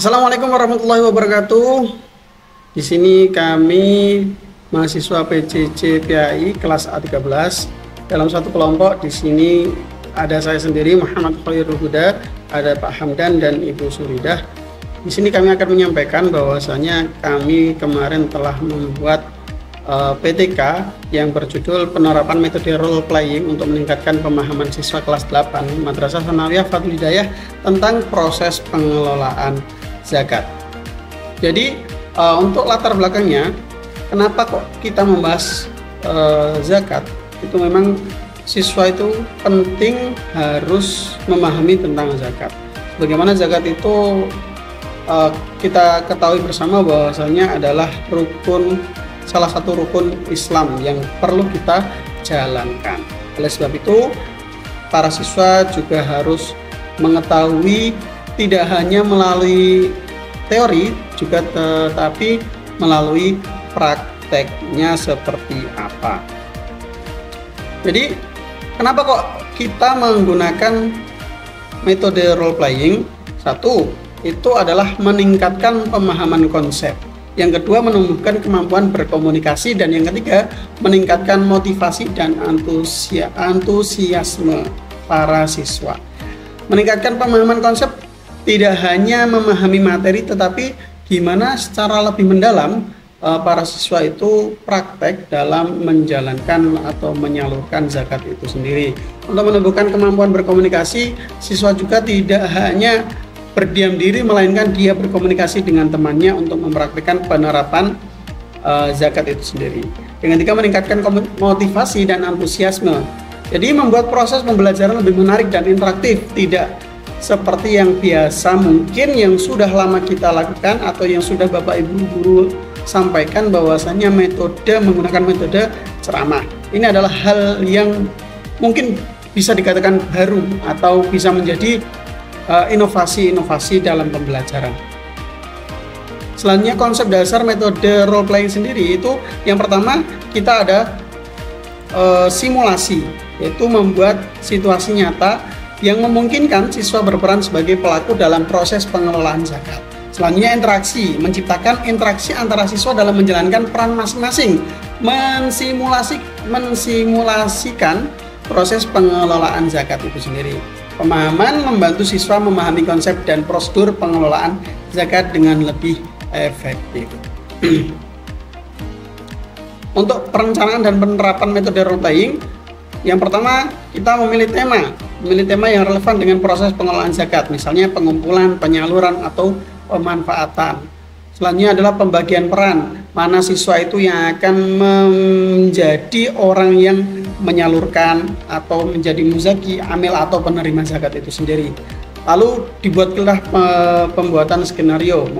Assalamualaikum warahmatullahi wabarakatuh. Di sini kami mahasiswa PJJ PAI kelas A13 dalam satu kelompok. Di sini ada saya sendiri Muhammad Khairul Huda, ada Pak Hamdan dan Ibu Suridah. Di sini kami akan menyampaikan bahwasanya kami kemarin telah membuat PTK yang berjudul penerapan metode role playing untuk meningkatkan pemahaman siswa kelas 8 Madrasah Tsanawiyah Fathul Hidayah tentang proses pengelolaan zakat. Jadi untuk latar belakangnya, kenapa kok kita membahas zakat? Itu memang siswa itu penting harus memahami tentang zakat. Bagaimana zakat itu kita ketahui bersama bahwasanya adalah salah satu rukun Islam yang perlu kita jalankan. Oleh sebab itu, para siswa juga harus mengetahui tidak hanya melalui teori juga tetapi melalui prakteknya seperti apa. Jadi, kenapa kok kita menggunakan metode role playing? Satu, itu adalah meningkatkan pemahaman konsep. Yang kedua, menumbuhkan kemampuan berkomunikasi, dan yang ketiga, meningkatkan motivasi dan antusiasme para siswa. Meningkatkan pemahaman konsep tidak hanya memahami materi, tetapi gimana secara lebih mendalam para siswa itu praktek dalam menjalankan atau menyalurkan zakat itu sendiri. Untuk menumbuhkan kemampuan berkomunikasi, siswa juga tidak hanya berdiam diri, melainkan dia berkomunikasi dengan temannya untuk mempraktikkan penerapan zakat itu sendiri. Yang ketiga, meningkatkan motivasi dan antusiasme. Jadi membuat proses pembelajaran lebih menarik dan interaktif, tidak seperti yang biasa mungkin yang sudah lama kita lakukan atau yang sudah Bapak Ibu guru sampaikan bahwasanya menggunakan metode ceramah. Ini adalah hal yang mungkin bisa dikatakan baru atau bisa menjadi inovasi-inovasi dalam pembelajaran. Selanjutnya, konsep dasar metode role playing sendiri itu yang pertama kita ada simulasi, yaitu membuat situasi nyata yang memungkinkan siswa berperan sebagai pelaku dalam proses pengelolaan zakat. Selanjutnya, interaksi, menciptakan interaksi antara siswa dalam menjalankan peran masing-masing, mensimulasikan proses pengelolaan zakat itu sendiri. Pemahaman membantu siswa memahami konsep dan prosedur pengelolaan zakat dengan lebih efektif. Untuk perencanaan dan penerapan metode role playing, yang pertama kita memilih tema yang relevan dengan proses pengelolaan zakat, misalnya pengumpulan, penyaluran, atau pemanfaatan. Selanjutnya adalah pembagian peran, mana siswa itu yang akan menjadi orang yang menyalurkan atau menjadi muzaki, amil, atau penerima zakat itu sendiri. Lalu dibuatlah membuat skenario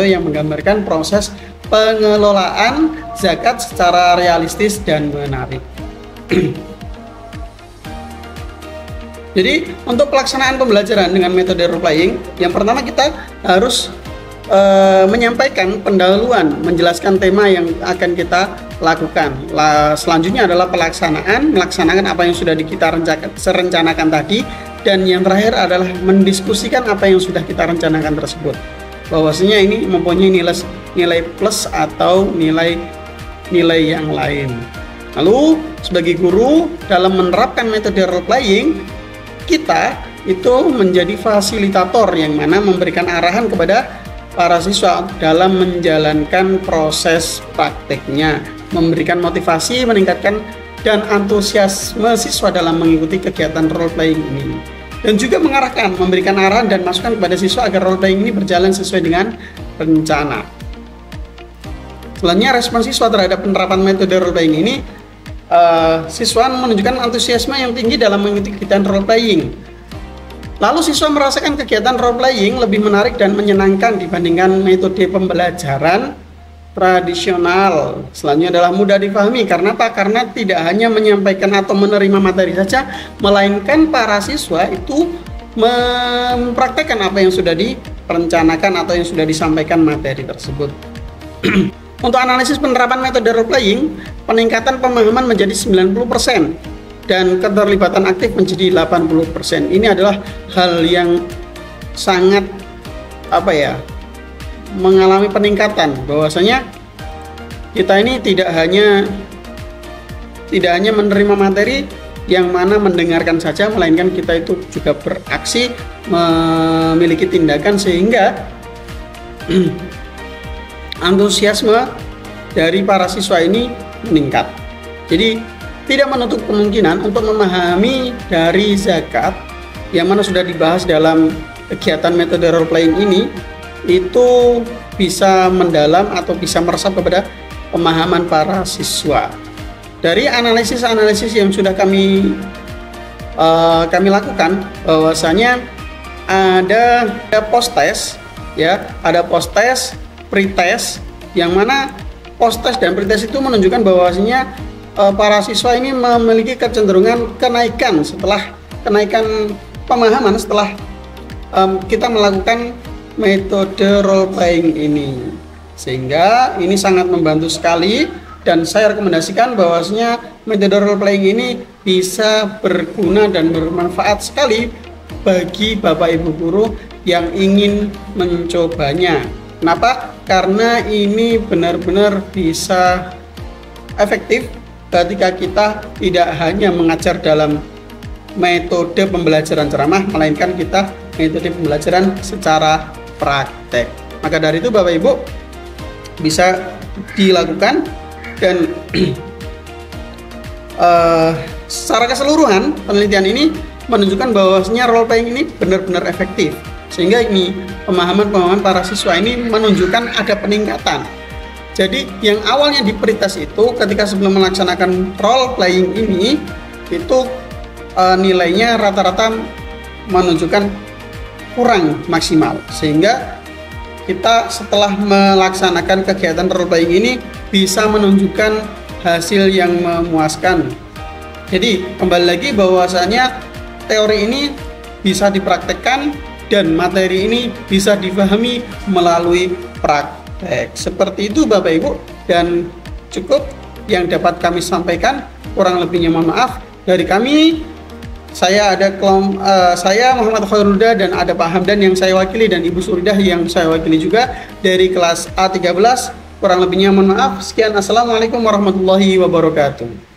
yang menggambarkan proses pengelolaan zakat secara realistis dan menarik. Jadi untuk pelaksanaan pembelajaran dengan metode role playing, yang pertama kita harus menyampaikan pendahuluan, menjelaskan tema yang akan kita lakukan. Selanjutnya adalah melaksanakan apa yang sudah kita rencanakan tadi, dan yang terakhir adalah mendiskusikan apa yang sudah kita rencanakan tersebut. Bahwasanya ini mempunyai nilai plus atau nilai yang lain. Lalu sebagai guru dalam menerapkan metode role playing, kita itu menjadi fasilitator yang mana memberikan arahan kepada para siswa dalam menjalankan proses prakteknya, memberikan motivasi, meningkatkan dan antusiasme siswa dalam mengikuti kegiatan role playing ini, dan juga memberikan arahan dan masukan kepada siswa agar role playing ini berjalan sesuai dengan rencana. Selanjutnya, respon siswa terhadap penerapan metode role playing ini, siswa menunjukkan antusiasme yang tinggi dalam mengikuti kegiatan role playing. Lalu siswa merasakan kegiatan role playing lebih menarik dan menyenangkan dibandingkan metode pembelajaran tradisional. Selanjutnya adalah mudah dipahami. Karena apa? Karena tidak hanya menyampaikan atau menerima materi saja, melainkan para siswa itu mempraktekkan apa yang sudah direncanakan atau yang sudah disampaikan materi tersebut. Untuk analisis penerapan metode role playing, peningkatan pemahaman menjadi 90%. Dan keterlibatan aktif menjadi 80%. Ini adalah hal yang sangat mengalami peningkatan, bahwasanya kita ini tidak hanya menerima materi yang mana mendengarkan saja, melainkan kita itu juga beraksi, memiliki tindakan, sehingga antusiasme dari para siswa ini meningkat. Jadi tidak menutup kemungkinan untuk memahami dari zakat yang mana sudah dibahas dalam kegiatan metode role playing ini, itu bisa mendalam atau bisa meresap kepada pemahaman para siswa. Dari analisis-analisis yang sudah kami lakukan, bahwasanya ada post test, ya, ada post test, pre-test, yang mana post test dan pre-test itu menunjukkan bahwasanya para siswa ini memiliki kecenderungan kenaikan pemahaman setelah kita melakukan metode role playing ini, sehingga ini sangat membantu sekali. Dan saya rekomendasikan bahwasanya metode role playing ini bisa berguna dan bermanfaat sekali bagi Bapak Ibu guru yang ingin mencobanya. Kenapa? Karena ini benar-benar bisa efektif ketika kita tidak hanya mengajar dalam metode pembelajaran ceramah, melainkan kita metode pembelajaran secara praktek. Maka dari itu Bapak Ibu bisa dilakukan. Dan secara keseluruhan penelitian ini menunjukkan bahwasanya role playing ini benar-benar efektif, sehingga ini pemahaman para siswa ini menunjukkan ada peningkatan. Jadi yang awalnya di pre-test itu, ketika sebelum melaksanakan role playing ini, itu nilainya rata-rata menunjukkan kurang maksimal, sehingga kita setelah melaksanakan kegiatan role playing ini bisa menunjukkan hasil yang memuaskan. Jadi kembali lagi bahwasanya teori ini bisa dipraktekkan dan materi ini bisa dipahami melalui praktek. Seperti itu Bapak Ibu, dan cukup yang dapat kami sampaikan. Kurang lebihnya mohon maaf dari kami. Saya Muhammad Khairulhuda, dan ada Pak Hamdan yang saya wakili, dan Ibu Suridah yang saya wakili juga dari kelas A13. Kurang lebihnya mohon maaf. Sekian, assalamualaikum warahmatullahi wabarakatuh.